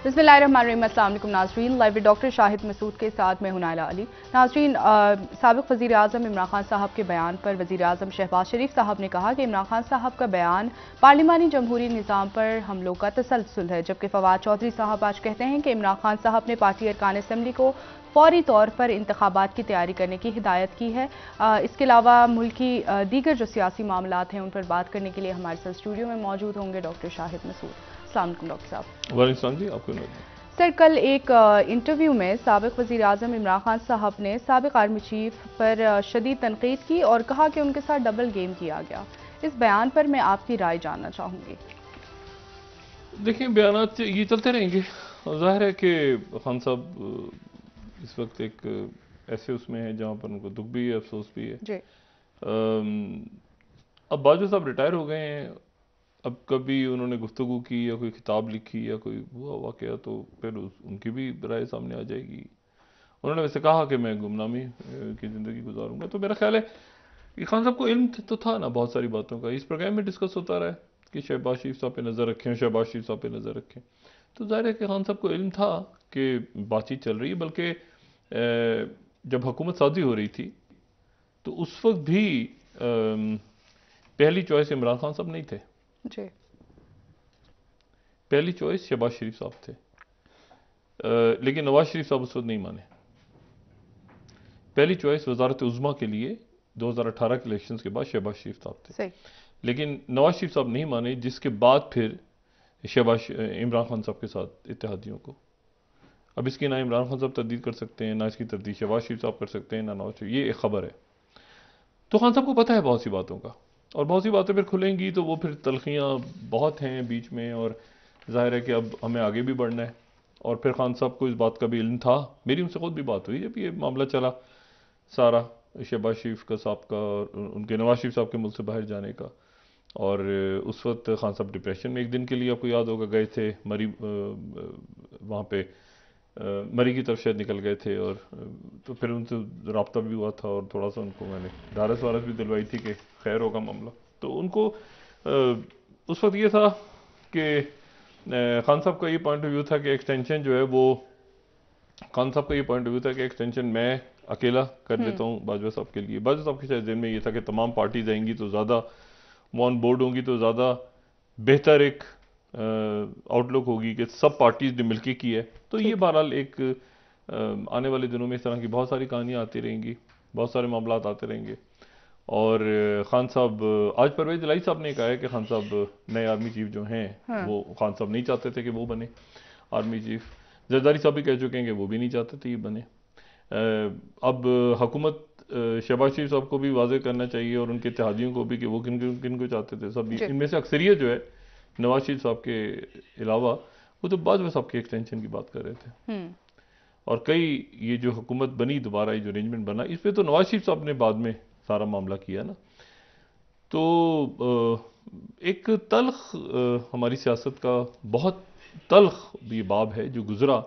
बिस्मिल्लाहिर्रहमानिर्रहीम। अस्सलाम वालेकुम नाज़रीन, लाइव डॉक्टर शाहिद मसूद के साथ मैं हूं नाइला अली। नाज़रीन, साबिक़ वज़ीर आज़म इमरान खान साहब के बयान पर वज़ीर आज़म शहबाज शरीफ साहब ने कहा कि इमरान खान साहब का बयान पार्लिमानी जमहूरी निज़ाम पर हमलों का तसलसल है, जबकि फवाद चौधरी साहब आज कहते हैं कि इमरान खान साहब ने पार्टी अरकान असम्बली को फौरी तौर पर इंतखाबात की तैयारी करने की हिदायत की है। इसके अलावा मुल्क की दीगर जो सियासी मामलात हैं उन पर बात करने के लिए हमारे साथ स्टूडियो में मौजूद होंगे डॉक्टर शाहिद मसूद। अस्सलाम वालेकुम डॉक्टर साहब। वालेकुम जी, आपको सर, कल एक इंटरव्यू में साबिक़ वज़ीर आज़म इमरान खान साहब ने साबिक़ आर्मी चीफ पर शदीद तनकीद की और कहा कि उनके साथ डबल गेम किया गया। इस बयान पर मैं आपकी राय जानना चाहूँगी। देखिए, बयानात ये चलते रहेंगे। ज़ाहिर है कि खान साहब इस वक्त एक ऐसे उसमें है जहाँ पर उनको दुख भी है, अफसोस भी है जी। अब बाजू साहब रिटायर हो गए हैं। अब कभी उन्होंने गुफ्तगू की या कोई किताब लिखी या कोई हुआ वाक़या तो फिर उनकी भी राय सामने आ जाएगी। उन्होंने वैसे कहा कि मैं गुमनामी की ज़िंदगी गुजारूंगा, तो मेरा ख्याल है कि खान साहब को इल्म तो था ना बहुत सारी बातों का। इस प्रोग्राम में डिस्कस होता रहा है कि शहबाज शरीफ साहब पे नज़र रखें, शहबाज शरीफ साहब पे नज़र रखें। तो ज़ाहिर है कि खान साहब को इल्म था कि बातचीत चल रही है। बल्कि जब हुकूमत साजी हो रही थी तो उस वक्त भी पहली चॉइस इमरान खान साहब नहीं थे जी। पहली चॉइस शहबाज शरीफ साहब थे। लेकिन नवाज शरीफ साहब उस वक्त नहीं माने। पहली चॉइस वजारत उज़्मा के लिए 2018 के इलेक्शंस के बाद शहबाज शरीफ साहब थे, लेकिन नवाज शरीफ साहब नहीं माने, जिसके बाद फिर शहबाज इमरान खान साहब के साथ इत्तेहादियों को। अब इसकी ना इमरान खान साहब तरदीद कर सकते हैं, ना इसकी तरदीद शहबाज शरीफ साहब कर सकते हैं, ना नवाज शरीफ। ये एक खबर है। तो खान साहब को पता है बहुत सी बातों का, और बहुत सी बातें फिर खुलेंगी तो वो फिर तलखियाँ बहुत हैं बीच में, और जाहिर है कि अब हमें आगे भी बढ़ना है। और फिर खान साहब को इस बात का भी इल्म था। मेरी उनसे खुद भी बात हुई जब ये मामला चला सारा शहबाज शरीफ का साहब का और उनके नवाज शरीफ साहब के मुल्क से बाहर जाने का। और उस वक्त खान साहब डिप्रेशन में एक दिन के लिए, आपको याद होगा, गए थे मरी, वहाँ पे मरी की तरफ शायद निकल गए थे। और तो फिर उनसे रब्ता भी हुआ था और थोड़ा सा उनको मैंने ढारस वारस भी दिलवाई थी कि खैर होगा मामला। तो उनको उस वक्त ये था कि खान साहब का ये पॉइंट ऑफ व्यू था कि एक्सटेंशन जो है वो, खान साहब का ये पॉइंट ऑफ व्यू था कि एक्सटेंशन मैं अकेला कर लेता हूँ बाजवा साहब के लिए। बाजवा साहब के शायद दिन में ये था कि तमाम पार्टीज आएंगी तो ज़्यादा ऑन बोर्ड होंगी तो ज़्यादा बेहतर एक आउटलुक होगी कि सब पार्टीज ने मिलकर की है। तो ये बहरहाल एक आने वाले दिनों में इस तरह की बहुत सारी कहानियाँ आती रहेंगी, बहुत सारे मामला आते रहेंगे। और खान साहब, आज परवेज इलाही साहब ने कहा है कि खान साहब नए आर्मी चीफ जो हैं वो खान साहब नहीं चाहते थे कि वो बने आर्मी चीफ। जरदारी साहब भी कह चुके हैं कि वो भी नहीं चाहते थे ये बने। अब हुकूमत शहबाज शरीफ साहब को भी वाज़ेह करना चाहिए और उनके इत्तेहादियों को भी कि वो किन को चाहते थे। सब इनमें से अक्सरियत जो है नवाज शरीफ साहब के अलावा वो तो बाजवा साहब के एक्सटेंशन की बात कर रहे थे। और कई ये जो हुकूमत बनी दोबारा, ये जो अरेंजमेंट बना, इस पर तो नवाज शरीफ साहब ने बाद में सारा मामला किया ना। तो एक तल्ख हमारी सियासत का बहुत तल्ख ये बाब है जो गुजरा,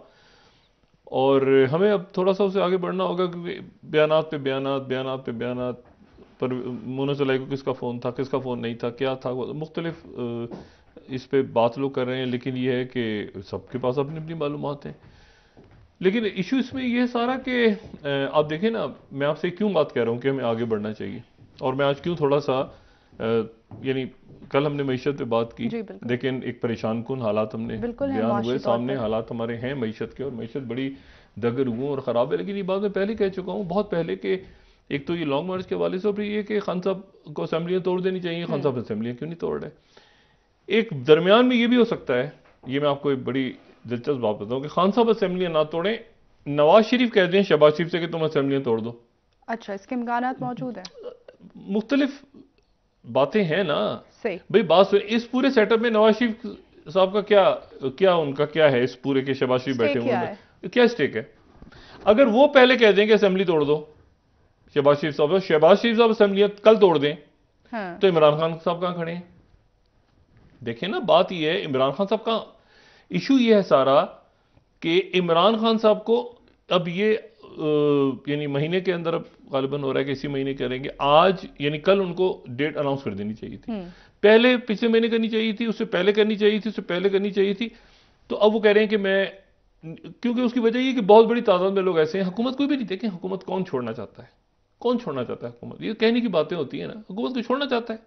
और हमें अब थोड़ा सा उसे आगे बढ़ना होगा क्योंकि बयानात पे बयानात, बयानात पे बयानात पर मुनज़्ज़लाई को किसका फ़ोन था, किसका फ़ोन नहीं था, क्या था, मुख्तलिफ इस पे बात लोग कर रहे हैं। लेकिन ये है कि सबके पास अपनी अपनी मालूमात हैं। लेकिन इशू इसमें यह है सारा कि आप देखें ना, मैं आपसे क्यों बात कह रहा हूँ कि हमें आगे बढ़ना चाहिए, और मैं आज क्यों थोड़ा सा यानी कल हमने मईशत पे बात की, लेकिन एक परेशान कुन हालात हमने बयान हुए सामने, हालात हमारे हैं मईशत के, और मईशत बड़ी दगरगू और ख़राब है। लेकिन ये बात मैं पहले कह चुका हूँ बहुत पहले कि एक तो ये लॉन्ग मार्च के हवाले से, और ये कि खान साहब को असम्बलियाँ तोड़ देनी चाहिए। खान साहब असम्बलियाँ क्यों नहीं तोड़ रहे? एक दरमियान में ये भी हो सकता है, ये मैं आपको एक बड़ी दिलचस्प बात बताऊं कि खान साहब असम्बलियाँ ना तोड़ें, नवाज शरीफ कह दें शहबाज शरीफ से कि तुम असम्बलियाँ तोड़ दो। अच्छा, इसके इम्कानात मौजूद है? मुख्तलिफ बातें हैं ना। सही भाई बात सुन, इस पूरे सेटअप में नवाज शरीफ साहब का क्या उनका क्या है? इस पूरे के शहबाज शरीफ बैठे हुए हैं, क्या स्टेक है? अगर वो पहले कह दें कि असम्बली तोड़ दो शहबाज शरीफ साहब असम्बलियाँ कल तोड़ दें, तो इमरान खान साहब कहाँ खड़े हैं? देखें ना, बात यह है इमरान खान साहब का इशू ये है सारा कि इमरान खान साहब को अब ये यानी महीने के अंदर, अब गालिबन हो रहा है कि इसी महीने करेंगे, आज यानी कल उनको डेट अनाउंस कर देनी चाहिए थी। पहले पिछले महीने करनी चाहिए थी, उससे पहले करनी चाहिए थी, उससे पहले करनी चाहिए थी। तो अब वो कह रहे हैं कि मैं, क्योंकि उसकी वजह ये कि बहुत बड़ी तादाद में लोग ऐसे हैं, हुकूमत कोई भी नहीं, देखें हुकूमत कौन छोड़ना चाहता है, कौन छोड़ना चाहता है हुकूमत, ये कहने की बातें होती है ना, हुकूमत को छोड़ना चाहता है,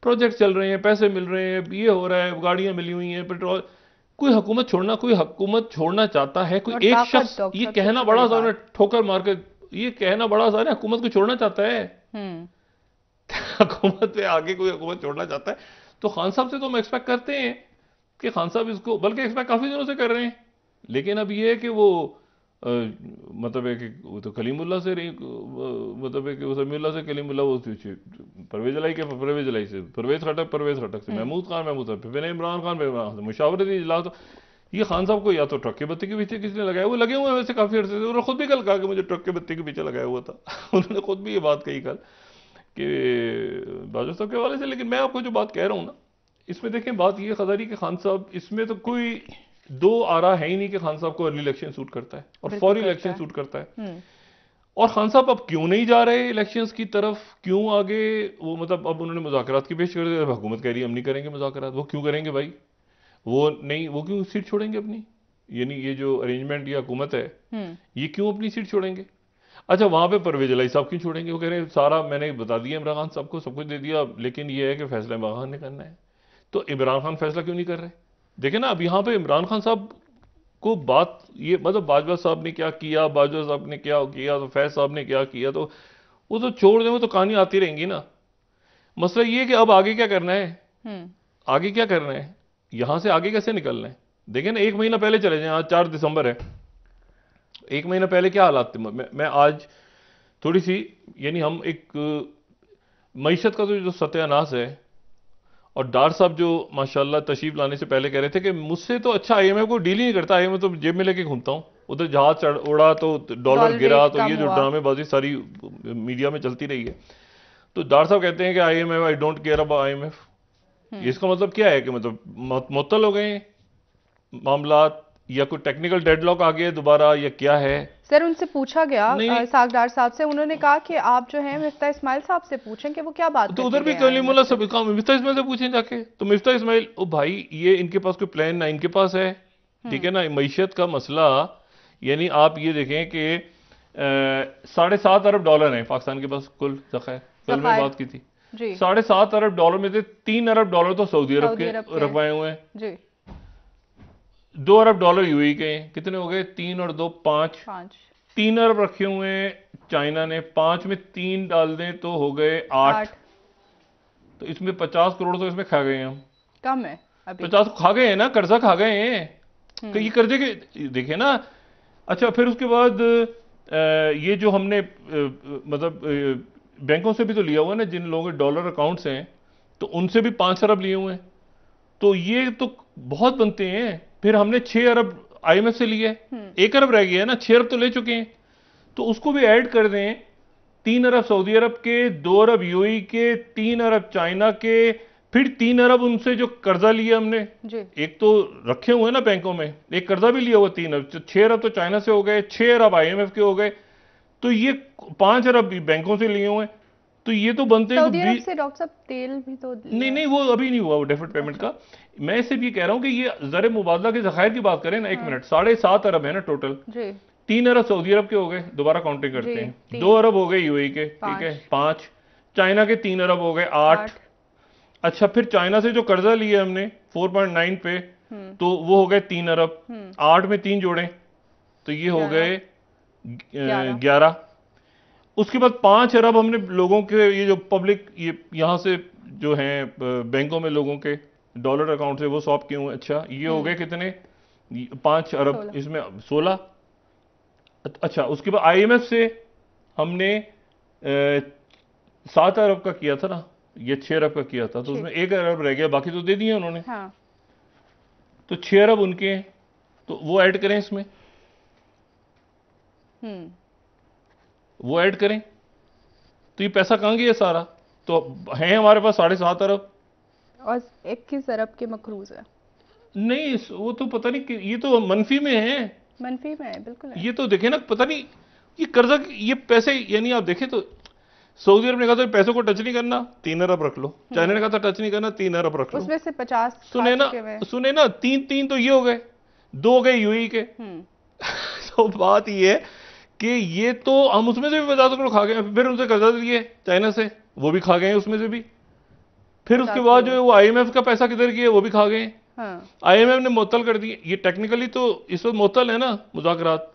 प्रोजेक्ट चल रहे हैं, पैसे मिल रहे हैं, ये हो रहा है, गाड़ियां मिली हुई हैं, पेट्रोल, कोई हुकूमत छोड़ना चाहता है? कोई एक शख्स, ये कहना बड़ा आसान है, ठोकर मार के ये कहना बड़ा आसान है, हुकूमत को छोड़ना चाहता है। हुकूमत पे आगे कोई हुकूमत छोड़ना चाहता है? तो खान साहब से तो हम एक्सपेक्ट करते हैं कि खान साहब इसको, बल्कि एक्सपेक्ट काफी दिनों से कर रहे हैं, लेकिन अब ये है कि वो मतलब है कि वो तो कलीमुल्लाह से मतलब है कि वो समीउल्लाह से कलीमुल्लाह, वो परवेज लाई के परवेज लाई से परवेज खटक से महमूद खान फिर इमरान खान मुशावरत इजलास। तो ये खान साहब को या तो ट्रक के बत्ती के पीछे किसने लगाया, वो लगे हुए हैं वैसे काफी अर्से से, उन्होंने खुद भी कल कहा कि मुझे ट्रक के बत्ती के पीछे लगाया हुआ था। उन्होंने खुद भी ये बात कही कल कि बाजवा साहब के हवाले से। लेकिन मैं आपको जो बात कह रहा हूँ ना, इसमें देखें बात ये खजारी कि खान साहब, इसमें तो कोई दो आरा है ही नहीं कि खान साहब को अर्ली इलेक्शन सूट करता है और फौरी इलेक्शन सूट करता है। और खान साहब अब क्यों नहीं जा रहे इलेक्शंस की तरफ, क्यों आगे वो, मतलब अब उन्होंने मुज़ाकरात की पेश कर दिया, हुकूमत कह रही है हम नहीं करेंगे मुज़ाकरात। वो क्यों करेंगे भाई, वो नहीं, वो क्यों सीट छोड़ेंगे अपनी, यानी ये जो अरेंजमेंट या हुकूमत है ये क्यों अपनी सीट छोड़ेंगे? अच्छा, वहां पे परवेज इलाही साहब क्यों छोड़ेंगे? वो कह रहे हैं सारा मैंने बता दिया इमरान खान साहब को, सब कुछ दे दिया, लेकिन ये है कि फैसला इमरान खान ने करना है। तो इमरान खान फैसला क्यों नहीं कर रहे? देखे ना, अब यहां पे इमरान खान साहब को बात ये, मतलब बाजवा साहब ने क्या किया, बाजवा साहब ने क्या किया, तो फैज साहब ने क्या किया, तो वो तो छोड़ दें, वो तो कहानी आती रहेंगी ना। मसला ये है कि अब आगे क्या करना है, आगे क्या करना है, यहां से आगे कैसे निकलना है। देखें ना, 1 महीना पहले चले जाए, आज 4 दिसंबर है, 1 महीना पहले क्या हालात थे। मैं आज थोड़ी सी, यानी हम एक मईशत का तो जो सत्यानाश है, और डार साहब जो माशाल्लाह तशरीफ लाने से पहले कह रहे थे कि मुझसे तो अच्छा आईएमएफ को डील ही नहीं करता, आईएमएफ तो जेब में लेके घूमता हूं, उधर जहाज उड़ा तो डॉलर गिरा, तो ये जो ड्रामेबाजी सारी मीडिया में चलती रही है। तो डार साहब कहते हैं कि IMF, I don't care about IMF. इसका मतलब क्या है कि मतलब मुअत्तल हो गए मामलात, या कोई टेक्निकल डेडलॉक आ गया दोबारा, या क्या है? सर, उनसे पूछा गया सागदार साहब से, उन्होंने कहा कि आप जो है मिफ्ता इस्माइल साहब से पूछें कि वो क्या बात तो उधर भी कलीमुल्लाह सब काम, मिफ्ता इस्माइल से पूछें जाके। तो मिफ्ता इस्माइल, ओ भाई, ये इनके पास कोई प्लान ना इनके पास है, ठीक है ना। मईशत का मसला, यानी आप ये देखें कि 7.5 अरब डॉलर है पाकिस्तान के पास कुल ज़खायर, कल में बात की थी। 7.5 अरब डॉलर में से 3 अरब डॉलर तो सऊदी अरब के रखवाए हुए हैं, 2 अरब डॉलर यूएई के। कितने हो गए? 3 और 2 5। 3 अरब रखे हुए हैं चाइना ने, 5 में 3 डाल दें तो हो गए 8। तो इसमें 50 करोड़ तो इसमें खा गए हैं हम, कम है अभी। 50 खा गए हैं ना, कर्जा खा गए हैं। तो ये कर्जे के देखे ना। अच्छा, फिर उसके बाद ये जो हमने मतलब बैंकों से भी तो लिया हुआ है ना, जिन लोगों के डॉलर अकाउंट्स हैं, तो उनसे भी 5 अरब लिए हुए हैं, तो ये तो बहुत बनते हैं। फिर हमने 6 अरब आईएमएफ से लिए, 1 अरब रह गया है ना, 6 अरब तो ले चुके हैं, तो उसको भी ऐड कर दें। 3 अरब सऊदी अरब के, 2 अरब यूएई के, 3 अरब चाइना के, फिर 3 अरब उनसे जो कर्जा लिया हमने, एक तो रखे हुए हैं ना बैंकों में, एक कर्जा भी लिया हुआ 3 अरब, 6 अरब तो चाइना से हो गए, 6 अरब आईएमएफ के हो गए, तो ये 5 अरब बैंकों से लिए हुए हैं। तो ये तो बनते हैं सऊदी अरब से डॉक्टर साहब तेल भी तो नहीं, वो अभी नहीं हुआ, वो डेफर्ड पेमेंट का। मैं सिर्फ ये कह रहा हूं कि ये ज़र मुबादला के ज़खायर की बात करें ना, 1 मिनट, 7.5 अरब है ना टोटल। 3 अरब सऊदी अरब के हो गए, दोबारा काउंटिंग करते हैं, 2 अरब हो गए यूएई के, ठीक है, 5 चाइना के, 3 अरब हो गए, 8। अच्छा, फिर चाइना से जो कर्जा लिया हमने 4.9 पे, तो वो हो गए 3 अरब, 8 में 3 जोड़े तो ये हो गए 11। उसके बाद 5 अरब हमने लोगों के, ये जो पब्लिक, ये यहां से जो हैं बैंकों में लोगों के डॉलर अकाउंट से वो स्वैप किए हुए। अच्छा, ये हो गए कितने? 5 अरब, इसमें 16। अच्छा, उसके बाद आईएमएफ से हमने 7 अरब का किया था ना, ये 6 अरब का किया था, तो उसमें 1 अरब रह गया, बाकी तो दे दिए उन्होंने। हाँ। तो 6 अरब उनके हैं, तो वो ऐड करें इसमें, वो ऐड करें, तो ये पैसा कहां गया सारा? तो है हमारे पास 7.5 अरब और 21 अरब के मकरूज है। नहीं, वो तो पता नहीं, ये तो मनफी में है, मनफी में है, बिल्कुल है। ये तो देखे ना, पता नहीं ये कर्जा, ये पैसे, यानी आप देखें तो सऊदी अरब ने कहा था पैसों को टच नहीं करना, 3 अरब रख लो। चाइना ने कहा था टच नहीं करना, 3 अरब रख लो। उसमें से 50 सुने ना 3 तो ये हो गए। 2 गए यूएई के। तो बात ये है कि ये तो हम उसमें से भी 50 करोड़ खा गए, फिर उनसे कर्जा लिए चाइना से, वो भी खा गए उसमें से भी। फिर उसके बाद जो है वो आईएमएफ का पैसा किधर गया, वो भी खा गए। आईएमएफ ने मुअत्तल कर दिए। ये टेक्निकली तो इस वक्त मुअत्तल है ना मुज़ाकरात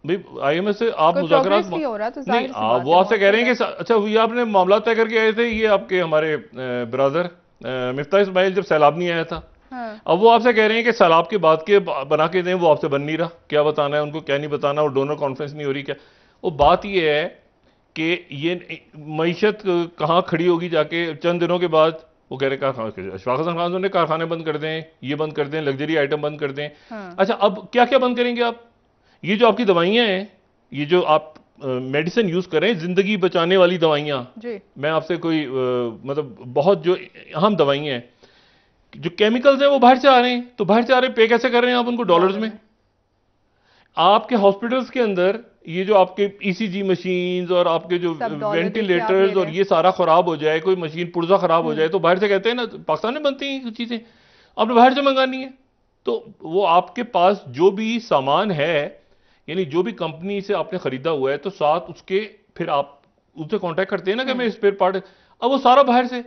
भाई, आईएमएफ से आप मुज़ाकरात नहीं हो रहा, तो नहीं, वो आपसे कह रहे हैं कि अच्छा ये आपने मामला तय करके आए थे, ये आपके हमारे ब्रदर मिफ्ता इस्माइल जब सैलाब नहीं आया था। अब वो आपसे कह रहे हैं कि सैलाब के बाद के बना के दें, वो आपसे बन नहीं रहा, क्या बताना है उनको क्या नहीं बताना, और डोनर कॉन्फ्रेंस नहीं हो रही क्या। वो बात ये है कि ये मईशत कहाँ खड़ी होगी जाके चंद दिनों के बाद। वो कह रहे अशफाक हसन खान ने कारखाने बंद कर दें, ये बंद कर दें, लग्जरी आइटम बंद कर दें। अच्छा अब क्या क्या बंद करेंगे आप? ये जो आपकी दवाइयां हैं, ये जो आप मेडिसिन यूज करें, जिंदगी बचाने वाली दवाइयां, मैं आपसे कोई मतलब बहुत जो अहम दवाइयां हैं, जो केमिकल्स हैं वो बाहर से आ रहे हैं, तो बाहर से आ रहे हैं, पे कैसे कर रहे हैं आप उनको? डॉलर्स में। आपके हॉस्पिटल्स के अंदर ये जो आपके ईसीजी मशीन्स और आपके जो वेंटिलेटर्स और ये सारा खराब हो जाए, कोई मशीन पुर्जा खराब हो जाए, तो बाहर से कहते हैं ना पाकिस्तान में बनती हैं चीजें, आपने बाहर से मंगानी है। तो वो आपके पास जो भी सामान है, यानी जो भी कंपनी से आपने खरीदा हुआ है, तो साथ उसके फिर आप उससे कांटेक्ट करते हैं ना कि मैं स्पेयर पार्ट, अब वो सारा बाहर से,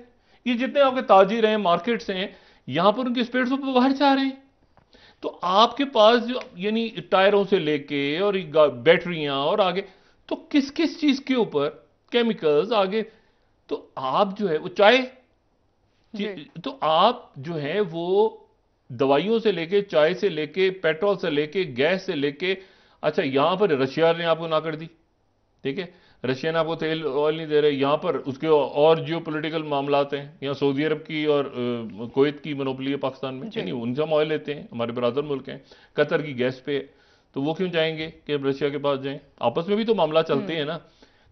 ये जितने आपके ताजिर हैं, मार्केट्स हैं, यहां पर उनके स्पेयर सब बाहर से आ रहे हैं। तो आपके पास जो यानी टायरों से लेके और बैटरियां और आगे, तो किस किस चीज के ऊपर केमिकल्स आगे, तो आप जो है वो चाय, तो आप जो है वो दवाइयों से लेके, चाय से लेके, पेट्रोल से लेके, गैस से लेके, अच्छा यहां पर रशिया ने आपको ना कर दी, ठीक है, रशिया ने आपको तेल ऑयल नहीं दे रहे, यहां पर उसके और जियो पोलिटिकल मामलात हैं, यहाँ सऊदी अरब की और कुवैत की मोनोपोली है पाकिस्तान में, यानी उनसे हम ऑयल लेते हैं, हमारे बरादर मुल्क हैं, कतर की गैस पे, तो वो क्यों चाहेंगे कि रशिया के पास जाएं? आपस में भी तो मामला चलते हैं ना।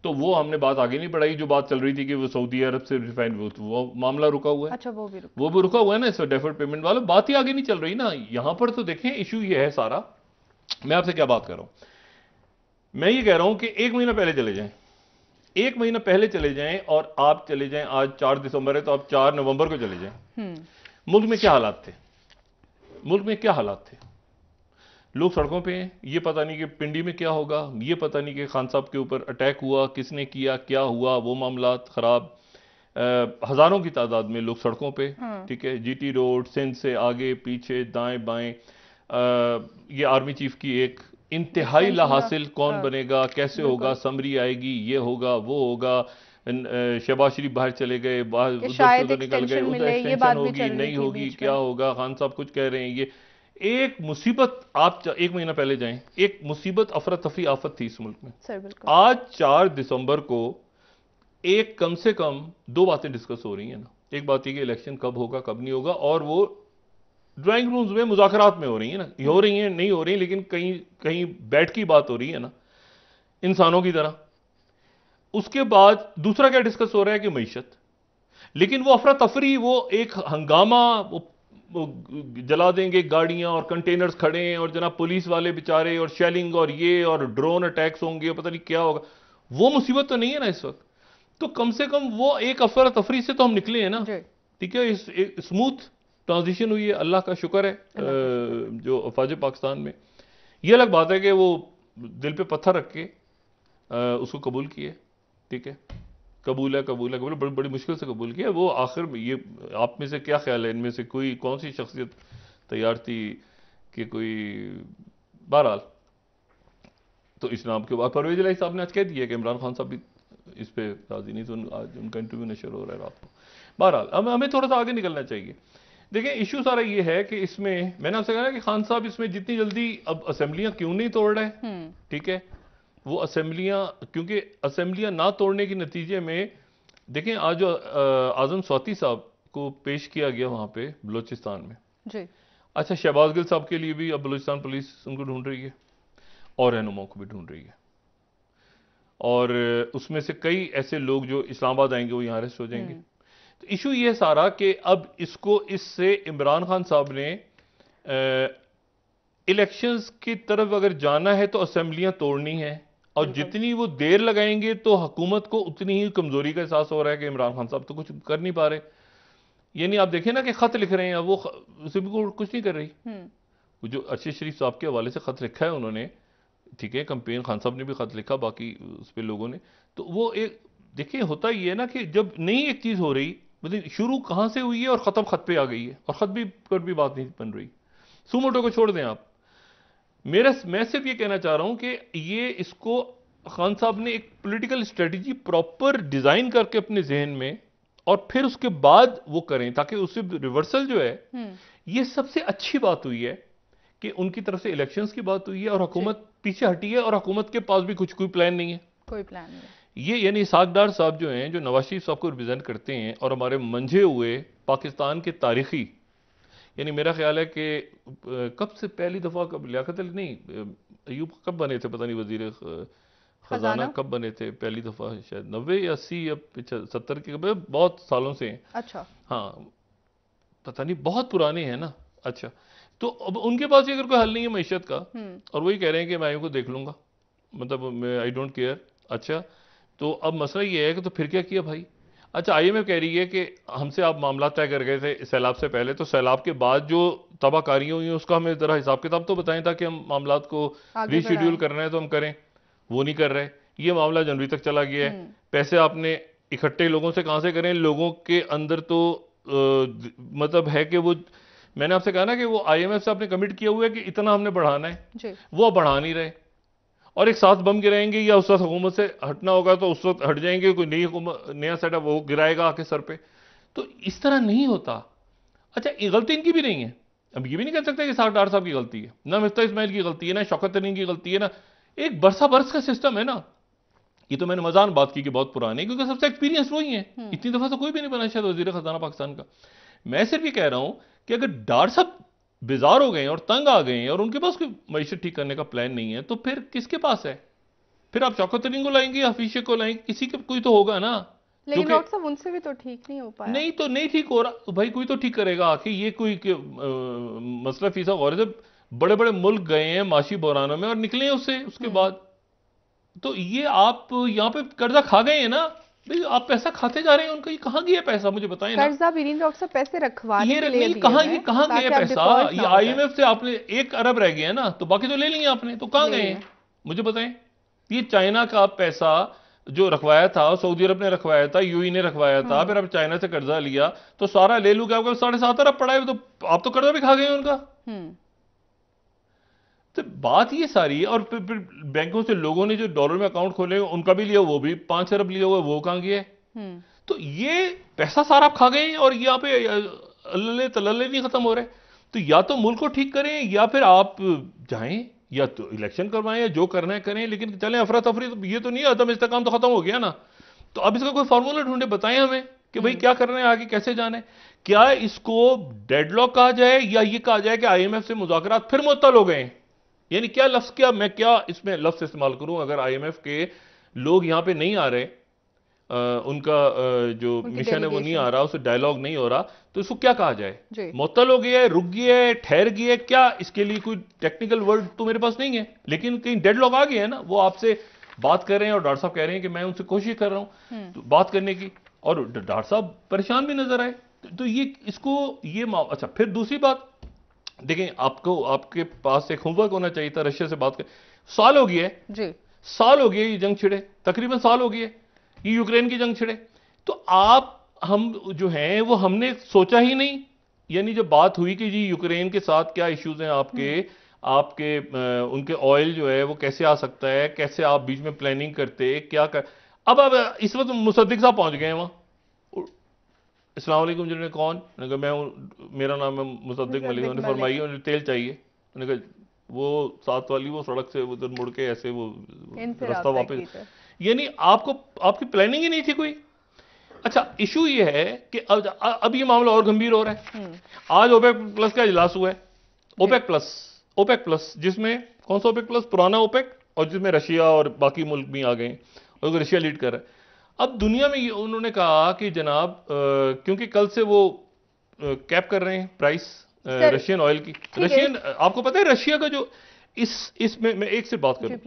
तो वो हमने बात आगे नहीं बढ़ाई, जो बात चल रही थी कि वो सऊदी अरब से रिफाइंड, वो मामला रुका हुआ है। अच्छा, वो भी रुका हुआ है ना, इस डेफर्ड पेमेंट वाला, बात ही आगे नहीं चल रही ना। यहां पर तो देखें इशू ये है सारा। मैं आपसे क्या बात कर रहा हूं, मैं ये कह रहा हूं कि 1 महीना पहले चले जाएं, 1 महीना पहले चले जाएं, और आप चले जाएं, आज 4 दिसंबर है, तो आप 4 नवंबर को चले जाएं। मुल्क में क्या हालात थे? मुल्क में क्या हालात थे? लोग सड़कों पे हैं, ये पता नहीं कि पिंडी में क्या होगा, ये पता नहीं कि खान साहब के ऊपर अटैक हुआ, किसने किया, क्या हुआ, वो मामला खराब। हजारों की तादाद में लोग सड़कों पे, ठीक है, जीटी रोड, सिंध से आगे पीछे दाएं बाएं। ये आर्मी चीफ की एक इंतहाई लाहासिल, कौन बनेगा, कैसे होगा, समरी आएगी, ये होगा, वो होगा, शहबाज शरीफ बाहर चले गए, निकल गए, उधर एक्सटेंशन होगी, नहीं होगी, क्या होगा, खान साहब कुछ कह रहे हैं। ये एक मुसीबत, आप 1 महीना पहले जाएं, एक मुसीबत, अफरा तफरी आफत थी इस मुल्क में। आज 4 दिसंबर को एक कम से कम 2 बातें डिस्कस हो रही हैं ना। एक बात ये कि इलेक्शन कब होगा, कब नहीं होगा, और वो ड्राइंग रूम्स में मुज़ाकरात में हो रही है ना, हो रही हैं, नहीं हो रही, लेकिन कहीं कहीं बैठ की बात हो रही है ना, इंसानों की तरह। उसके बाद दूसरा क्या डिस्कस हो रहा है कि मईशत, लेकिन वो अफरा तफरी, वो एक हंगामा, वो जला देंगे गाड़ियां और कंटेनर्स खड़े हैं, और जनाब पुलिस वाले बेचारे, और शेलिंग और ये, और ड्रोन अटैक्स होंगे, पता नहीं क्या होगा। वो मुसीबत तो नहीं है ना इस वक्त। तो कम से कम वो एक अफरा तफरी से तो हम निकले हैं ना, ठीक है, स्मूथ ट्रांजिशन हुई है, अल्लाह का शुक्र है, जो अफवाज पाकिस्तान में। ये अलग बात है कि वो दिल पे पत्थर रख के उसको कबूल किए, ठीक है, कबूल है, बड़ी बड़ी मुश्किल से कबूल किया वो। आखिर में ये आप में से क्या ख्याल है, इनमें से कोई कौन सी शख्सियत तैयार थी कि कोई, बहरहाल तो इस्लाम के बाद परवेज इलाही साहब ने आज कह दिया कि इमरान खान साहब भी इस पे राजी नहीं, तो आज उनका इंटरव्यू नशर हो रहा है रात को। बहरहाल हमें थोड़ा सा आगे निकलना चाहिए। देखिए इशू सारा ये है कि इसमें मैंने आपसे कहा कि खान साहब इसमें जितनी जल्दी अब असेंबलियां क्यों नहीं तोड़ रहे, ठीक है, वो असेंबलियां, क्योंकि असेंबलियां ना तोड़ने के नतीजे में देखें आज जो आजम स्वाति साहब को पेश किया गया वहां पे बलूचिस्तान में जी। अच्छा, शहबाज गिल साहब के लिए भी अब बलूचिस्तान पुलिस उनको ढूंढ रही है, और रहनुमाओं को भी ढूंढ रही है, और उसमें से कई ऐसे लोग जो इस्लामाबाद आएंगे वो यहां अरेस्ट हो जाएंगे। तो इशू ये सारा कि अब इसको, इससे इमरान खान साहब ने इलेक्शंस की तरफ अगर जाना है तो असेंबलियां तोड़नी है, और जितनी वो देर लगाएंगे तो हुकूमत को उतनी ही कमजोरी का एहसास हो रहा है कि इमरान खान साहब तो कुछ कर नहीं पा रहे। यानी आप देखें ना कि खत लिख रहे हैं, वो कुछ नहीं कर रही, जो अरशद शरीफ साहब के हवाले से खत लिखा है उन्होंने, ठीक है, कैंपेन खान साहब ने भी खत लिखा, बाकी उस पर लोगों ने, तो वो एक देखिए होता ये है ना कि जब नई एक चीज हो रही, मतलब शुरू कहां से हुई है और खत्म खत पे आ गई है, और खत भी पर भी बात नहीं बन रही। सुमोटो को छोड़ दें आप, मैं सिर्फ ये कहना चाह रहा हूं कि ये इसको खान साहब ने एक पॉलिटिकल स्ट्रेटजी प्रॉपर डिजाइन करके अपने जहन में, और फिर उसके बाद वो करें, ताकि उससे रिवर्सल जो है, ये सबसे अच्छी बात हुई है कि उनकी तरफ से इलेक्शंस की बात हुई है और हुकूमत पीछे हटी है, और हुकूमत के पास भी कोई प्लान नहीं है, कोई प्लान नहीं। ये यानी इसाक डार साहब जो हैं, जो नवाज शरीफ साहब को रिप्रेजेंट करते हैं और हमारे मंझे हुए पाकिस्तान के तारीखी, यानी मेरा ख्याल है कि कब से पहली दफा, कब लियाकत अली नहीं, अयूब कब बने थे पता नहीं वजीर खजाना कब बने थे पहली दफा, शायद 90 या 80 या 70 के, बहुत सालों से हैं। अच्छा, हाँ पता नहीं, बहुत पुराने हैं ना। अच्छा, तो अब उनके पास अगर कोई हल नहीं है मैशत का, और वही कह रहे हैं कि मैं को देख लूंगा, मतलब आई डोंट केयर। अच्छा, तो अब मसला ये है कि तो फिर क्या किया भाई? अच्छा, IMF कह रही है कि हमसे आप मामला तय कर गए थे सैलाब से पहले, तो सैलाब के बाद जो तबाहकारियां हुई हैं उसका हमें जरा हिसाब किताब तो बताएं, ताकि हम मामला को रीशेड्यूल करना है तो हम करें, वो नहीं कर रहे। ये मामला जनवरी तक चला गया है, पैसे आपने इकट्ठे लोगों से कहां से करें? लोगों के अंदर तो मतलब है कि वो, मैंने आपसे कहा ना कि वो IMF से आपने कमिट किया हुआ है कि इतना हमने बढ़ाना है, वो बढ़ा नहीं रहे, और एक साथ बम गिराएंगे, या उस वक्त हुकूमत से हटना होगा तो उस वक्त हट जाएंगे, कोई नया सेटअप वो गिराएगा आके सर पे, तो इस तरह नहीं होता। अच्छा, ये गलती इनकी भी नहीं है, अब ये भी नहीं कह सकते कि इसाक डार साहब की गलती है, ना मिफ्ता इस्माइल की गलती है, ना शौकत तरीन की गलती है, ना एक बरसा बरस का सिस्टम है ना। ये तो मैंने मजान बात की कि बहुत पुराने, क्योंकि सबसे एक्सपीरियंस वही है, इतनी दफा तो कोई भी नहीं बना शायद वजीर खजाना पाकिस्तान का। मैं सिर्फ ये कह रहा हूं कि अगर डार साहब बेजार हो गए और तंग आ गए और उनके पास कोई मईशत ठीक करने का प्लान नहीं है, तो फिर किसके पास है? फिर आप शौकत तरीन को लाएंगे या हफीज शेख को लाएंगे? किसी के कोई तो होगा ना। लेकिन डॉक्टर साहब उनसे भी तो ठीक नहीं हो पाया। नहीं तो नहीं ठीक हो रहा तो भाई कोई तो ठीक करेगा आखिर, ये कोई मसला फीसा गौर है, बड़े बड़े मुल्क गए हैं माशी बहरानों में और निकले उससे, उसके बाद तो ये आप यहाँ पे कर्जा खा गए हैं ना, आप पैसा खाते जा रहे हैं उनका, ये कहाँ गया पैसा मुझे बताएं ना। कर्जा भी नहीं डॉक्टर साहब, पैसे रखवाने के लिए कहाँ गया पैसा? ये IMF से आपने 1 अरब रह गया ना, तो बाकी तो ले लिए आपने, तो कहाँ गए मुझे बताएं। ये चाइना का पैसा जो रखवाया था, सऊदी अरब ने रखवाया था, UAE ने रखवाया था, फिर अब चाइना से कर्जा लिया, तो सारा ले लू, क्या 7.5 अरब पड़ा है, तो आप तो कर्जा भी खा गए उनका। तो बात ये सारी है, और फिर बैंकों से लोगों ने जो डॉलर में अकाउंट खोले उनका भी लिया, वो भी 5 अरब लिया हुआ, वो कहां गया? तो ये पैसा सारा आप खा गए, और यहाँ पे अल्ले तल्ले नहीं खत्म हो रहे। तो या तो मुल्क को ठीक करें, या फिर आप जाएं, या तो इलेक्शन करवाएं, या जो करना है करें, लेकिन चलें अफरा तफरी, तो ये तो नहीं, अदम इस्तेकाम तो खत्म हो गया ना। तो अब इसका कोई फार्मूला ढूंढे, बताएं हमें कि भाई क्या करना है, आगे कैसे जाना है। क्या इसको डेडलॉक कहा जाए, या ये कहा जाए कि IMF से मुज़ाकरात फिर मुअत्तल हो गए? यानी क्या लफ्ज, क्या मैं क्या इसमें लफ्ज इस्तेमाल करूं? अगर IMF के लोग यहां पे नहीं आ रहे, उनका जो मिशन है वो नहीं आ रहा, उससे डायलॉग नहीं हो रहा, तो इसको क्या कहा जाए? मुअत्तल हो गया है, रुक गया है, ठहर गया है, क्या? इसके लिए कोई टेक्निकल वर्ड तो मेरे पास नहीं है, लेकिन कहीं डेडलॉक आ गया है ना। वो आपसे बात कर रहे हैं और डॉक्टर साहब कह रहे हैं कि मैं उनसे कोशिश कर रहा हूं तो बात करने की, और डॉक्टर साहब परेशान भी नजर आए, तो ये इसको ये अच्छा, फिर दूसरी बात देखें, आपको आपके पास एक होमवर्क होना चाहिए था रशिया से बात कर। साल हो गया है, साल हो गया ये जंग छिड़े, तकरीबन साल हो गया ये यूक्रेन की जंग छिड़े, तो हम जो हैं वो हमने सोचा ही नहीं। यानी जब बात हुई कि जी यूक्रेन के साथ क्या इश्यूज हैं आपके उनके ऑयल जो है वो कैसे आ सकता है, कैसे आप बीच में प्लानिंग करते, क्या कर। अब इस वक्त मुसद्दिक साहब पहुंच गए हैं वहां। अस्सलाम वालेकुम, जिन्होंने कौन? मैंने कहा मैं, मेरा नाम है मुसद्दिक मलिक। उन्होंने फरमाई उन्हें तेल चाहिए। मैंने कहा वो साथ वाली वो सड़क से उधर मुड़ के ऐसे वो रास्ता वापस, यानी आपकी प्लानिंग ही नहीं थी कोई। अच्छा, इशू ये है कि अब ये मामला और गंभीर हो रहा है। आज OPEC प्लस का इजलास हुआ है, OPEC प्लस जिसमें कौन सा OPEC प्लस? पुराना OPEC, और जिसमें रशिया और बाकी मुल्क भी आ गए, और रशिया लीड कर रहा है। अब दुनिया में उन्होंने कहा कि जनाब क्योंकि कल से वो कैप कर रहे हैं प्राइस रशियन ऑयल की। रशियन, आपको पता है रशिया का जो इसमें मैं एक से बात करूं,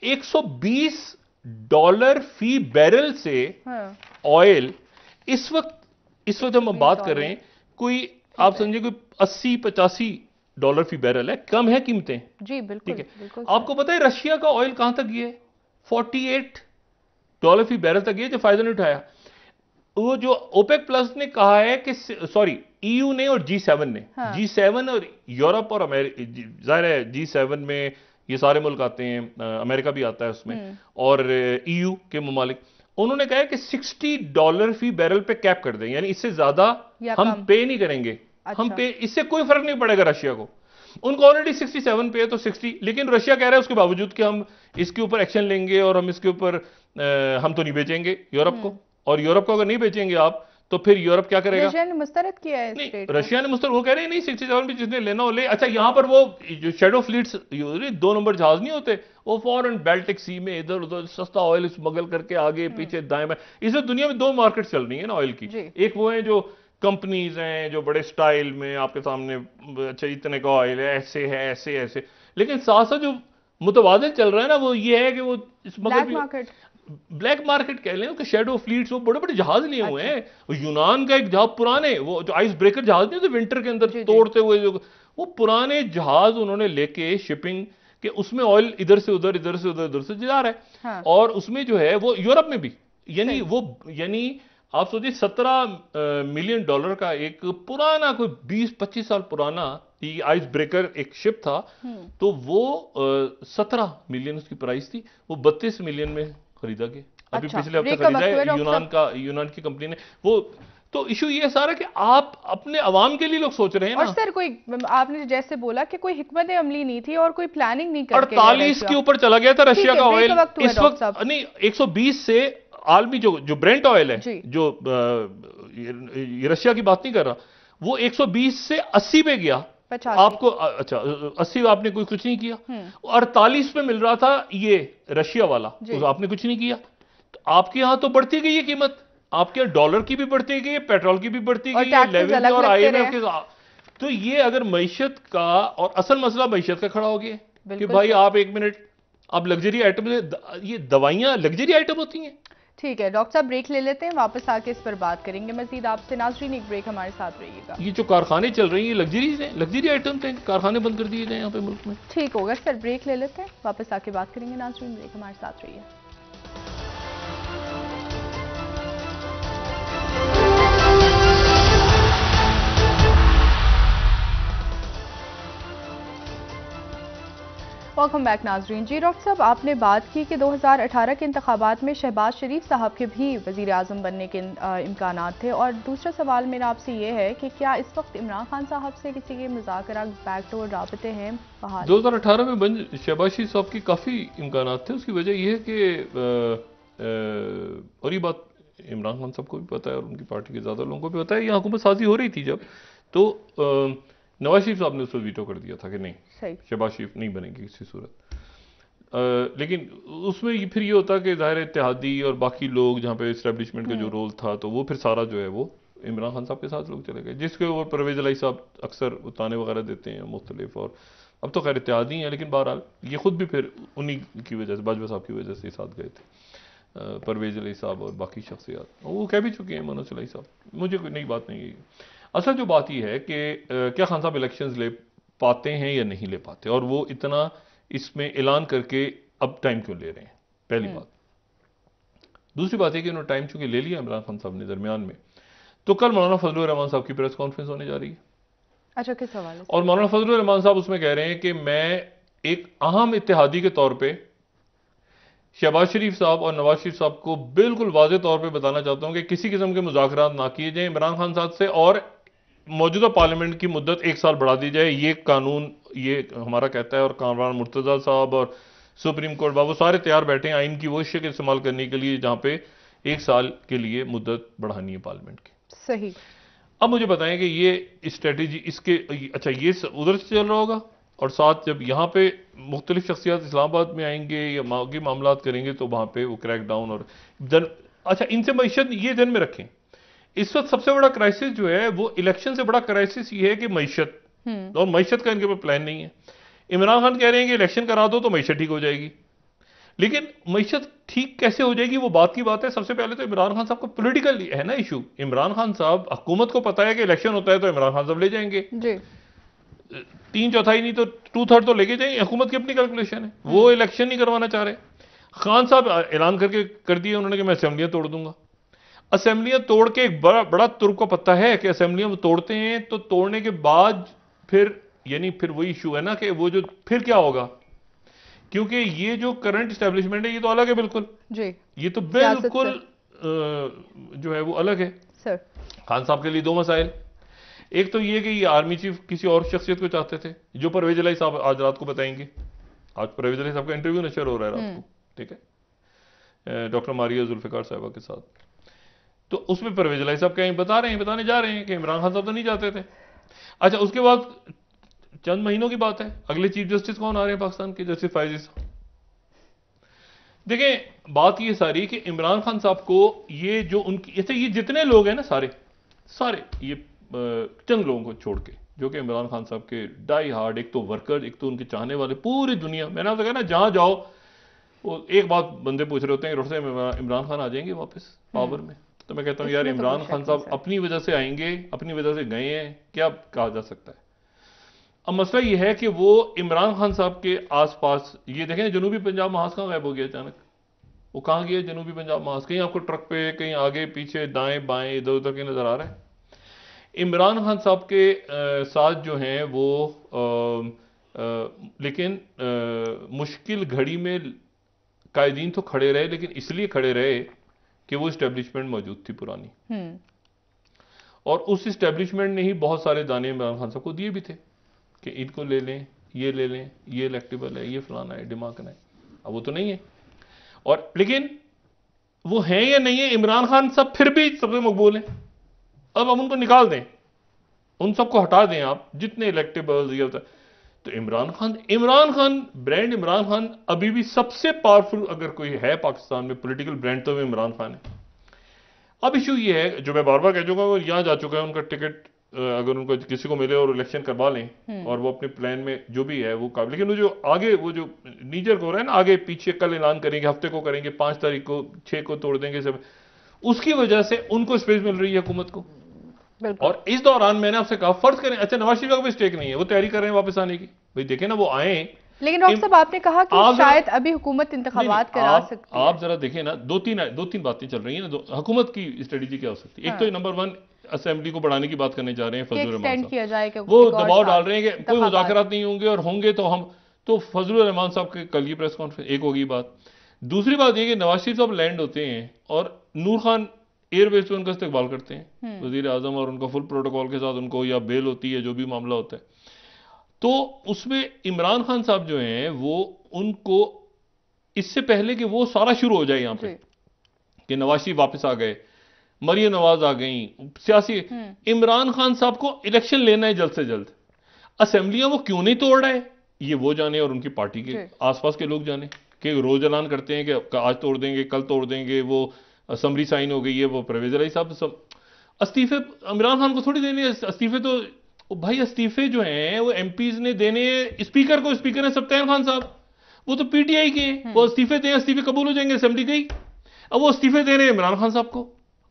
$120 फी बैरल से ऑयल इस वक्त हम बात कर रहे हैं, कोई आप समझिए कोई 80-85 डॉलर फी बैरल है, कम है कीमतें। जी बिल्कुल, ठीक है। बिल्कुल। आपको पता है रशिया का ऑयल कहां तक गया है? $48 फी बैरल तक गया, जो फायदा नहीं उठाया। वो जो ओपेक प्लस ने कहा है कि, सॉरी ईयू ने और G7 ने, हाँ। G7 और यूरोप और अमेरिका, जाहिर है G7 में ये सारे मुल्क आते हैं, अमेरिका भी आता है उसमें, और ईयू के मुमालिक, उन्होंने कहा है कि $60 फी बैरल पे कैप कर दें, यानी इससे ज्यादा हम पे नहीं करेंगे। अच्छा। हम पे, इससे कोई फर्क नहीं पड़ेगा रशिया को। उनको ऑलरेडी 67 पे है तो 60, लेकिन रशिया कह रहा है उसके बावजूद कि हम इसके ऊपर एक्शन लेंगे और हम इसके ऊपर हम तो नहीं बेचेंगे यूरोप को, और यूरोप को अगर नहीं बेचेंगे आप तो फिर यूरोप क्या करेगा? रशिया ने मुस्तरद किया है। नहीं, रशिया ने मुस्तरद, वो कह रहे हैं नहीं 67 में जिसने लेना हो ले। अच्छा, यहां पर वो जो शेडो फ्लीट्स 2 नंबर जहाज नहीं होते, वो फॉरेन बाल्टिक सी में इधर उधर सस्ता ऑयल स्मगल करके आगे पीछे दाएं बाएं, इसमें दुनिया में 2 मार्केट चल रही है ना ऑयल की। एक वो है जो कंपनीज हैं जो बड़े स्टाइल में आपके सामने, अच्छा इतने का ऑयल है, ऐसे है, ऐसे ऐसे, लेकिन साथ साथ जो मुतबादिल चल रहा है ना वो ये है कि वो ब्लैक मार्केट कह लें, उसके शेडो फ्लीट्स, वो बड़े बड़े जहाज लिए हुए हैं। यूनान का एक जहाज पुराने, वो जो आइस ब्रेकर जहाज नहीं होते विंटर के अंदर तोड़ते हुए, जो वो पुराने जहाज उन्होंने लेके शिपिंग के, उसमें ऑयल इधर से उधर, इधर से उधर, इधर से जा रहा है। हाँ। और उसमें जो है वो यूरोप में भी, यानी आप सोचिए $17 मिलियन का एक पुराना, कोई 20-25 साल पुराना ये आइस ब्रेकर एक शिप था, तो वो 17 मिलियन उसकी प्राइस थी, वो 32 मिलियन में खरीदा गया। अभी पिछले हफ्ते खरीदा है यूनान की कंपनी ने। वो तो इशू ये सारा कि आप अपने अवाम के लिए लोग सोच रहे हैं ना। और सर कोई, आपने जैसे बोला कि कोई हिकमत अमली नहीं थी और कोई प्लानिंग नहीं करके 48 के ऊपर चला गया था रशिया का ऑयल इस वक्त, नहीं 120 से आलमी जो ब्रेंट ऑयल है, जो रशिया की बात नहीं कर रहा, वो 120 से 80 पे गया आपको। अच्छा 80 आपने कुछ नहीं किया, 48 पे मिल रहा था ये रशिया वाला, तो आपने कुछ नहीं किया। तो आपके यहां तो बढ़ती गई है कीमत, आपके यहाँ डॉलर की भी बढ़ती गई है, पेट्रोल की भी बढ़ती गई है, लेवरेज और IMF के। तो ये अगर मईशत का, और असल मसला मईशत का खड़ा हो गया कि भाई आप एक मिनट, आप लग्जरी आइटम, ये दवाइयां लग्जरी आइटम होती हैं। ठीक है डॉक्टर साहब, ब्रेक ले लेते हैं, वापस आके इस पर बात करेंगे मजीद आपसे। नाज़रीन एक ब्रेक, हमारे साथ रहिएगा। ये जो कारखाने चल रही हैं लग्जरीज हैं, लग्जरी आइटम थे, कारखाने बंद कर दिए जाए यहाँ पे मुल्क में। ठीक होगा सर, ब्रेक ले लेते हैं, वापस आके बात करेंगे। नाज़रीन ब्रेक, हमारे साथ रहिए। वेलकम बैक नाजरीन। जी डॉक्टर साहब, आपने बात की कि 2018 के इंतखाबात में शहबाज शरीफ साहब के भी वज़ीर आज़म बनने के इम्कानात थे, और दूसरा सवाल मेरा आपसे ये है कि क्या इस वक्त इमरान खान साहब से किसी के मुज़ाकरात, बैकडोर राबते हैं? 2018 में शहबाज शरीफ साहब की काफ़ी इम्कानात थे। उसकी वजह यह है कि, और ये बात इमरान खान साहब को भी पता है और उनकी पार्टी के ज़्यादा लोगों को भी पता है, यह हुकूमत साजी हो रही थी जब, तो नवाज शरीफ साहब ने उसको वीटो कर दिया था कि नहीं, शहबाज शरीफ नहीं बनेंगे किसी सूरत। लेकिन उसमें फिर ये होता कि ज़ाहिर इत्तेहादी और बाकी लोग, जहाँ पे इस्टेब्लिशमेंट का जो रोल था, तो वो फिर सारा जो है वो इमरान खान साहब के साथ लोग चले गए, जिसके ऊपर परवेज़ इलाही साहब अक्सर ताने वगैरह देते हैं मुख्तलिफ, और अब तो खैर इत्तेहादी हैं, लेकिन बहरहाल ये खुद भी फिर उन्हीं की वजह से, बाजवा साहब की वजह से साथ गए थे, परवेज़ इलाही साहब और बाकी शख्सियात। वो कह भी चुके हैं मनोज इलाही साहब, मुझे कोई नई बात नहीं है। असल जो बात यह है कि क्या खान साहब इलेक्शंस ले पाते हैं या नहीं ले पाते, और वो इतना इसमें ऐलान करके अब टाइम क्यों ले रहे हैं, पहली बात। दूसरी बात है कि उन्होंने टाइम चूंकि ले लिया इमरान खान साहब ने दरमियान में, तो कल मौलाना फजलुर रहमान साहब की प्रेस कॉन्फ्रेंस होने जा रही है। अच्छा, किस हवाले से? और मौलाना फजलुर रहमान साहब उसमें कह रहे हैं कि मैं एक अहम इत्तेहादी के तौर पर शहबाज शरीफ साहब और नवाज शरीफ साहब को बिल्कुल वाज़ेह तौर पे बताना चाहता हूं कि किसी किस्म के मुज़ाकरात ना किए जाएं इमरान खान साहब से, और मौजूदा पार्लियामेंट की मुद्दत 1 साल बढ़ा दी जाए। ये कानून ये हमारा कहता है, और कामरान मुर्तज़ा साहब और सुप्रीम कोर्ट बाबू सारे तैयार बैठे हैं आइन की वो शक्ल इस्तेमाल करने के लिए, जहां पे 1 साल के लिए मुद्दत बढ़ानी है पार्लियामेंट की। सही। अब मुझे बताएं कि ये स्ट्रेटेजी इसके, अच्छा ये उधर से चल रहा होगा, और साथ जब यहाँ पे मुख्तलिफ शख्सियात इस्लामाबाद में आएंगे या बाकी मामला करेंगे, तो वहाँ पे वो क्रैक डाउन और अच्छा इनसे मईशत, ये ध्यान में रखें, इस वक्त सबसे बड़ा क्राइसिस जो है वो इलेक्शन से बड़ा क्राइसिस ये है कि मईशत, और मईशत का इनके पास प्लान नहीं है। इमरान खान कह रहे हैं कि इलेक्शन करा दो तो मईशत ठीक हो जाएगी, लेकिन मईशत ठीक कैसे हो जाएगी वो बात की बात है। सबसे पहले तो इमरान खान साहब को पॉलिटिकल है ना इशू। इमरान खान साहब, हुकूमत को पता है कि इलेक्शन होता है तो इमरान खान साहब ले जाएंगे, 3/4 नहीं तो 2/3 तो लेके जाएंगे, हुकूमत की अपनी कैलकुलेशन है, वो इलेक्शन नहीं करवाना चाह रहे। खान साहब ऐलान करके कर दिए उन्होंने कि मैं असेंबलियां तोड़ दूंगा। असेंबलियां तोड़ के एक बड़ा बड़ा तुर्क का पत्ता है कि असेंबलियां तोड़ते हैं तो तोड़ने के बाद फिर यानी फिर वही इशू है ना कि वो जो फिर क्या होगा, क्योंकि ये जो करंट एस्टेब्लिशमेंट है ये तो अलग है बिल्कुल जी, ये तो बिल्कुल जो है वो अलग है सर। खान साहब के लिए दो मसाइल, एक तो ये कि ये आर्मी चीफ किसी और शख्सियत को चाहते थे, जो परवेज इलाही साहब आज रात को बताएंगे। आज परवेज इलाही साहब का इंटरव्यू नशर हो रहा है रात को, ठीक है, डॉक्टर मारिया जुल्फिकार साहबा के साथ। तो उसमें परवेज इलाही साहब कहीं बताने जा रहे हैं कि इमरान खान साहब तो नहीं चाहते थे। अच्छा, उसके बाद चंद महीनों की बात है, अगले चीफ जस्टिस कौन आ रहे हैं पाकिस्तान के? जस्टिस फैजी साहब। देखें बात ये सारी कि इमरान खान साहब को ये जो उनकी ऐसे ये जितने लोग हैं ना सारे ये चंद लोगों को छोड़ के जो कि इमरान खान साहब के डाई हार्ड, एक तो वर्कर, एक तो उनके चाहने वाले, पूरी दुनिया, मैंने आपसे कहा ना जहां जाओ वो एक बात बंदे पूछ रहे होते हैं कि इमरान खान आ जाएंगे वापस पावर में। तो मैं कहता हूं यार इमरान खान साहब अपनी वजह से आएंगे, अपनी वजह से गए हैं, क्या कहा जा सकता है। अब मसला यह है कि वो इमरान खान साहब के आसपास ये देखें जनूबी पंजाब महाज कहां गायब हो गया अचानक, वो कहां गया जनूबी पंजाब महाज? कहीं आपको ट्रक पे, कहीं आगे पीछे, दाएं बाएं, इधर उधर के नजर आ रहा है। इमरान खान साहब के साथ जो हैं वो लेकिन मुश्किल घड़ी में कायदीन तो खड़े रहे, लेकिन इसलिए खड़े रहे कि वो इस्टेब्लिशमेंट मौजूद थी पुरानी, और उस इस्टेब्लिशमेंट ने ही बहुत सारे दाने इमरान खान साहब को दिए भी थे कि इनको ले लें, ये ले लें, ये इलेक्टेबल है, ये फलाना है, डिमांड है। अब वो तो नहीं है, और लेकिन वो हैं या नहीं है, इमरान खान साहब फिर भी सबसे मकबूल हैं। अब हम उनको निकाल दें, उन सबको हटा दें, आप जितने इलेक्टेबल्स ये होता है, तो इमरान खान ब्रांड, इमरान खान अभी भी सबसे पावरफुल अगर कोई है पाकिस्तान में पॉलिटिकल ब्रांड तो इमरान खान है। अब इशू ये है जो मैं बार बार कह चुका हूं, यहां जा चुका है, उनका टिकट अगर उनको किसी को मिले और इलेक्शन करवा लें और वो अपने प्लान में जो भी है वो काम, लेकिन वो जो आगे वो जो नीजर को हो रहा है ना, आगे पीछे कल ऐलान करेंगे, हफ्ते को करेंगे, 5 तारीख को, 6 को तोड़ देंगे सब, उसकी वजह से उनको स्पेस मिल रही है हुकूमत को। और इस दौरान मैंने आपसे कहा फर्ज करें, अच्छा नवाज शरीफ का कोई स्टेक नहीं है, वो तैयारी कर रहे हैं वापस आने की, भाई देखें ना वो आए, लेकिन डॉक्टर साहब आपने कहा कि शायद अभी हुकूमत इंतखाबात करा सकती है। आप जरा देखें ना, दो तीन बातें चल रही हैं ना, हुकूमत की स्ट्रेटेजी क्या हो सकती है। एक तो नंबर 1 असेंबली को बढ़ाने की बात करने जा रहे हैं फजलुर रहमान साहब, वो दबाव डाल रहे हैं कि कोई मुज़ाकरात नहीं होंगे, और होंगे तो हम तो फजलुर रहमान साहब के कल की प्रेस कॉन्फ्रेंस, एक होगी बात। दूसरी बात यह कि नवाज शरीफ साहब लैंड होते हैं और नूर खान एयरबेस पे उनका इस्तेकबाल करते हैं वजीर आजम, और उनका फुल प्रोटोकॉल के साथ उनको या बेल होती है, जो भी मामला होता है। तो उसमें इमरान खान साहब जो हैं वो उनको इससे पहले कि वो सारा शुरू हो जाए यहां पे कि नवाज शरीफ वापस आ गए, मरियम नवाज आ गई, सियासी, इमरान खान साहब को इलेक्शन लेना है जल्द से जल्द। असेंबलियां वो क्यों नहीं तोड़ रहे, ये वो जाने और उनकी पार्टी के आसपास के लोग जाने, कि रोज ऐलान करते हैं कि आज तोड़ देंगे, कल तोड़ देंगे, वो असम्बली साइन हो गई है, वो परवेज इलाही साहब सब अस्तीफे इमरान खान को थोड़ी देने अस्तीफे, तो भाई अस्तीफे जो हैं वो एमपीज ने देने, स्पीकर को, स्पीकर है सत्तार खान साहब, वो तो पीटीआई के, वो अस्तीफे दें, अस्तीफे कबूल हो जाएंगे, असेंबली गई। अब वो अस्तीफे दे रहे हैं इमरान खान साहब को,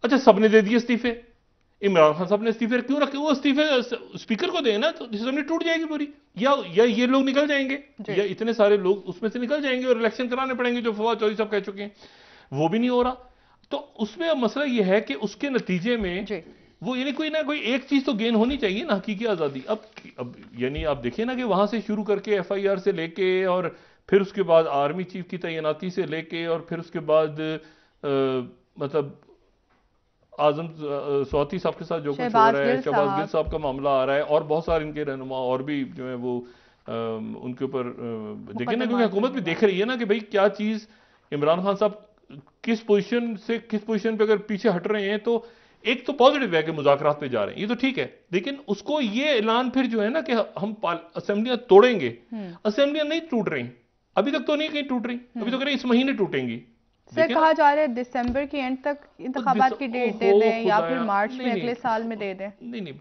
अच्छा सबने दे दिए इस्तीफे, इमरान खान साहब ने इस्तीफे क्यों रखे? वो इस्तीफे स्पीकर को दें ना, तो असेंबली टूट जाएगी पूरी, या ये लोग निकल जाएंगे, या इतने सारे लोग उसमें से निकल जाएंगे और इलेक्शन कराने पड़ेंगे, जो फवाद चौधरी साहब कह चुके हैं, वो भी नहीं हो रहा। तो उसमें अब मसला यह है कि उसके नतीजे में वो यानी कोई ना कोई एक चीज तो गेन होनी चाहिए ना, हकीकी आजादी। अब यानी आप देखिए ना कि वहां से शुरू करके एफआईआर से लेके, और फिर उसके बाद आर्मी चीफ की तैनाती से लेके, और फिर उसके बाद मतलब आजम स्वाति साहब के साथ जो कुछ हो रहा है, शहबाज गिल साहब का मामला आ रहा है, और बहुत सारे इनके रहनुमा और भी जो है वो उनके ऊपर देखिए ना, क्योंकि हुकूमत भी देख रही है ना कि भाई क्या चीज इमरान खान साहब किस पोजीशन पे अगर पीछे हट रहे हैं। तो एक तो पॉजिटिव है कि मुज़ाकरात पे जा रहे हैं, ये तो ठीक है, लेकिन उसको ये ऐलान फिर जो है ना कि हम असेंबलियां तोड़ेंगे, असेंबलियां नहीं टूट रही, अभी तक तो नहीं कहीं टूट रही, अभी तो कह रहे इस महीने टूटेंगी। सर कहा जा रहा है दिसंबर के एंड तक इंतखाबात की डेट दे दें, या फिर मार्च में अगले साल में दे दें। नहीं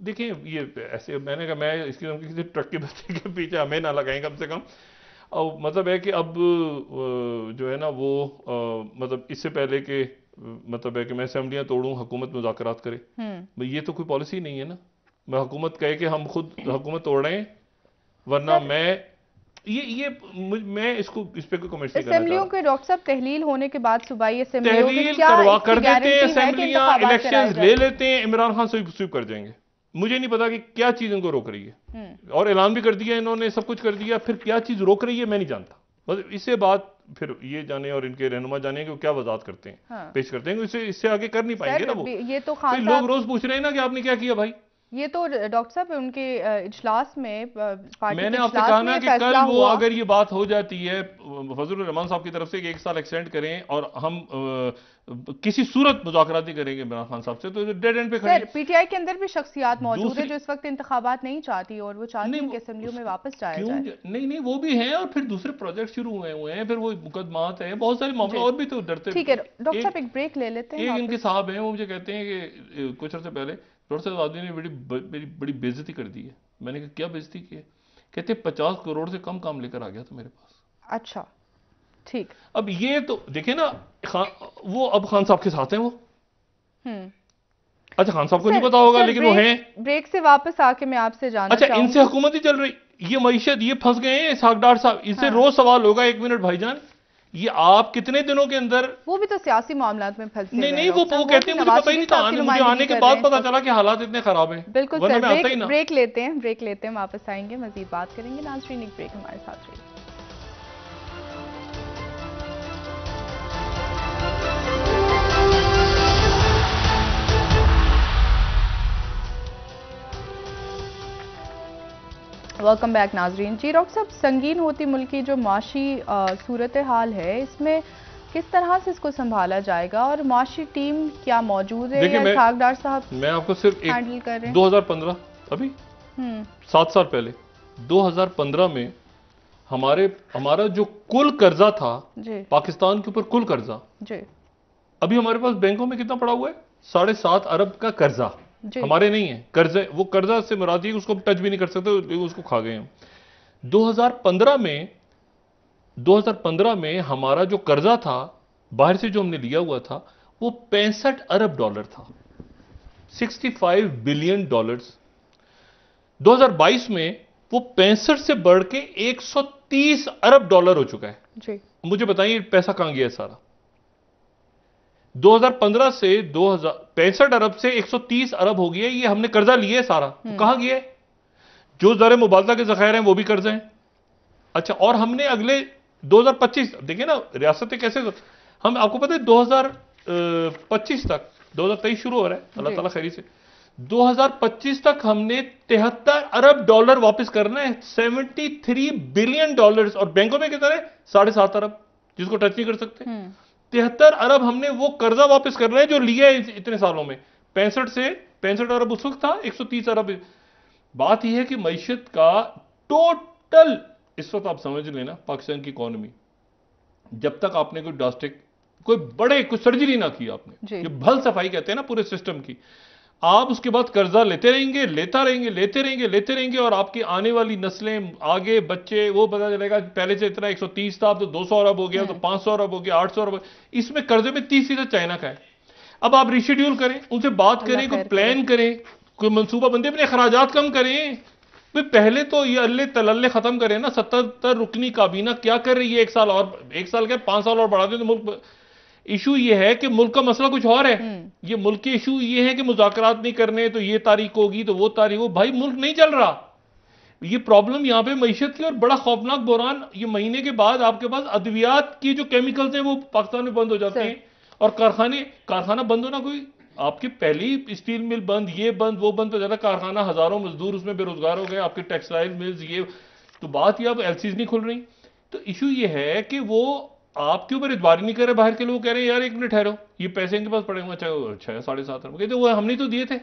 देखिए ये ऐसे, मैंने कहा मैं इसकी किसी ट्रक के बच्चे के पीछे हमें ना लगाएं कम से कम। और मतलब है कि अब जो है ना वो मतलब इससे पहले के मतलब है कि मैं असेंबलियां तोड़ूं, हुकूमत मुज़ाकरात करे, भाई ये तो कोई पॉलिसी नहीं है ना। मैं हुकूमत कहे कि हम खुद हुकूमत तोड़ रहे हैं, वरना मैं इस पे कोई कमेंट नहीं करना। असेंबलियों के डॉक्टर साहब तहलील होने के बाद सूबाई असेंबलियों तहलील करवा कर देते हैं, असेंबलियां इलेक्शंस ले लेते हैं, इमरान खान स्वीप कर जाएंगे। मुझे नहीं पता कि क्या चीज इनको रोक रही है, और ऐलान भी कर दिया इन्होंने, सब कुछ कर दिया, फिर क्या चीज रोक रही है मैं नहीं जानता। बस इससे बात फिर ये जाने और इनके रहनुमा जाने कि वो क्या वजाहत करते हैं, हाँ। पेश करते हैं, इससे आगे कर नहीं पाएंगे ना वो। ये तो खान लोग रोज पूछ रहे हैं ना कि आपने क्या किया भाई। ये तो डॉक्टर साहब उनके इजलास में पार्टी मैंने आपसे कहा ना कि कल वो अगर ये बात हो जाती है फजलुर रहमान साहब की तरफ से कि 1 साल एक्सटेंड करें और हम किसी सूरत मुज़ाकरात नहीं करेंगे इमरान खान साहब से, तो डेड एंड पे खड़े। पीटीआई के अंदर भी शख्सियात मौजूद है जो इस वक्त इंतखाबात नहीं चाहती और वो चाहती है कि असेंबलियों में वापस जाया जाए। नहीं वो भी हैं, और फिर दूसरे प्रोजेक्ट शुरू हुए हैं, फिर वो मुकदमात है, बहुत सारे मामले और भी तो डरते। ठीक है डॉक्टर साहब एक ब्रेक ले लेते हैं। एक इनके साहब हैं, वो मुझे कहते हैं कि कुछ अर्से पहले डॉक्टर साहब आदमी ने मेरी बड़ी बेइज्जती कर दी है। मैंने कहा क्या बेइज्जती की है? कहते 50 करोड़ से कम काम लेकर आ गया था मेरे पास। अच्छा ठीक। अब ये तो देखे ना, वो अब खान साहब के साथ हैं वो। अच्छा खान साहब को नहीं पता होगा, लेकिन वो हैं। ब्रेक से वापस आके मैं आपसे जानना अच्छा इनसे हुकूमत ही चल रही, ये मईशत, ये फंस गए हैं सागडार साहब। इनसे रोज सवाल होगा, 1 मिनट भाईजान, ये आप कितने दिनों के अंदर, वो भी तो सियासी मामलात में फंसे। नहीं वो कहते हैं मुझे पता ही नहीं था, मुझे आने के बाद पता चला कि हालात इतने खराब हैं। बिल्कुल सर, ब्रेक लेते हैं, वापस आएंगे, मजीद बात करेंगे। नाज़रीन एक ब्रेक हमारे साथ रहिए। वेलकम बैक नाजरीन। जी डॉक्टर साहब, संगीन होती मुल्क की जो माशी सूरत हाल है, इसमें किस तरह से इसको संभाला जाएगा और माशी टीम क्या मौजूद है या सागडार साहब मैं आपको सिर्फ हैंडल कर रहे हैं? 2015 अभी 7 साल पहले 2015 में हमारा जो कुल कर्जा था पाकिस्तान के ऊपर, कुल कर्जा अभी हमारे पास बैंकों में कितना पड़ा हुआ है? 7.5 अरब का कर्जा हमारे नहीं है। कर्जे, वो कर्जा से मुराद है उसको टच भी नहीं कर सकते, उसको खा गए हम। 2015 में हमारा जो कर्जा था बाहर से जो हमने लिया हुआ था वो 65 अरब डॉलर था, 65 बिलियन डॉलर्स। 2022 में वो 65 से बढ़ के 130 अरब डॉलर हो चुका है जी। मुझे बताइए पैसा कहां गया सारा? 2015 से 65 अरब से 130 अरब हो गया, ये हमने कर्जा लिया है सारा, तो कहां गया है? जो ज़र मुबादला के ज़खायर हैं वो भी कर्जे हैं। अच्छा, और हमने अगले 2025 देखिए ना रियासतें कैसे, हम आपको पता है 2025 तक, 2023 शुरू हो रहा है, अल्लाह ताला खैरी से, 2025 तक हमने 73 अरब डॉलर वापस करना है, 73 बिलियन डॉलर्स। और बैंकों में कितना है? 7.5 अरब, जिसको टच नहीं कर सकते। 73 अरब हमने वो कर्जा वापस करना है जो लिया है इतने सालों में। 65 अरब उस वक्त था, 130 अरब। बात यह है कि मईशत का टोटल इस वक्त आप समझ लेना, पाकिस्तान की इकोनॉमी, जब तक आपने कोई ड्रास्टिक कोई सर्जरी ना की आपने, जो भल सफाई कहते हैं ना पूरे सिस्टम की, आप उसके बाद कर्जा लेते रहेंगे और आपकी आने वाली नस्लें, आगे बच्चे, वो पता चलेगा पहले से इतना 130 था, अब तो 200 अरब हो गया, तो 500 अरब हो गया, 800 अरब। इसमें कर्जे में 30% चाइना का है। अब आप रिशेड्यूल करें, उनसे बात करें, कोई प्लान करें, कोई मनसूबा बंदी, अपने अखराजात कम करें। पहले तो ये अल्ले तलल्ले खत्म करें ना। 77 रुकनी काबीना क्या कर रही है? 1 साल और, 1 साल क्या 5 साल और बढ़ा दें तो मुल्क। इशू ये है कि मुल्क का मसला कुछ और है। ये मुल्क के इशू ये है कि मुज़ाकरात नहीं करने, तो ये तारीख होगी तो वो तारीख हो। भाई मुल्क नहीं चल रहा। ये प्रॉब्लम यहां पे मईशत की, और बड़ा खौफनाक बहरान, ये महीने के बाद आपके पास अद्वियात की जो केमिकल्स हैं वो पाकिस्तान में बंद हो जाते हैं, और कारखाना बंद होना, कोई आपकी पहली स्टील मिल बंद, ये बंद, वो बंद, तो ज्यादा कारखाना, हजारों मजदूर उसमें बेरोजगार हो गए, आपके टेक्सटाइल मिल्स, ये तो बात, ये अब एलसीज नहीं खुल रही। तो इशू ये है कि वो आपके ऊपर इतबार नहीं कर रहे, बाहर के लोग कह रहे हैं यार 1 मिनट ठहरो, ये पैसे इनके पास पड़े हुए, अच्छा 7.5 अरब, कहते वो हमने तो दिए थे।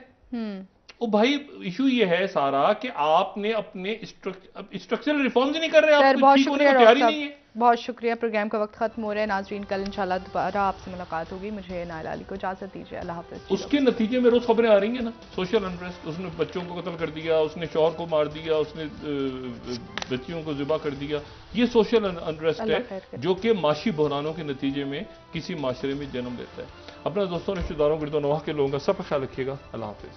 ओ भाई इशू ये है सारा कि आपने अपने स्ट्रक्चरल रिफॉर्म्स नहीं कर रहे, आप ठीक होने को तैयार ही नहीं है। बहुत शुक्रिया। प्रोग्राम का वक्त खत्म हो रहा है नाजरीन, कल इंशाल्लाह दोबारा आपसे मुलाकात होगी। मुझे नाइला अली को इजाजत दीजिए, अल्लाह हाफिज। उसके नतीजे में रोज खबरें आ रही हैं ना, सोशल अनरेस्ट, उसने बच्चों को कत्ल कर दिया, उसने शौहर को मार दिया, उसने बच्चियों को ज़िबा कर दिया। ये सोशल अनरेस्ट है जो कि माशी बहरानों के नतीजे में किसी माशरे में जन्म लेता है। अपना दोस्तों, रिश्तेदारों, गिरदोनवाह के लोगों का सब ख्याल रखिएगा। अल्लाह हाफिज।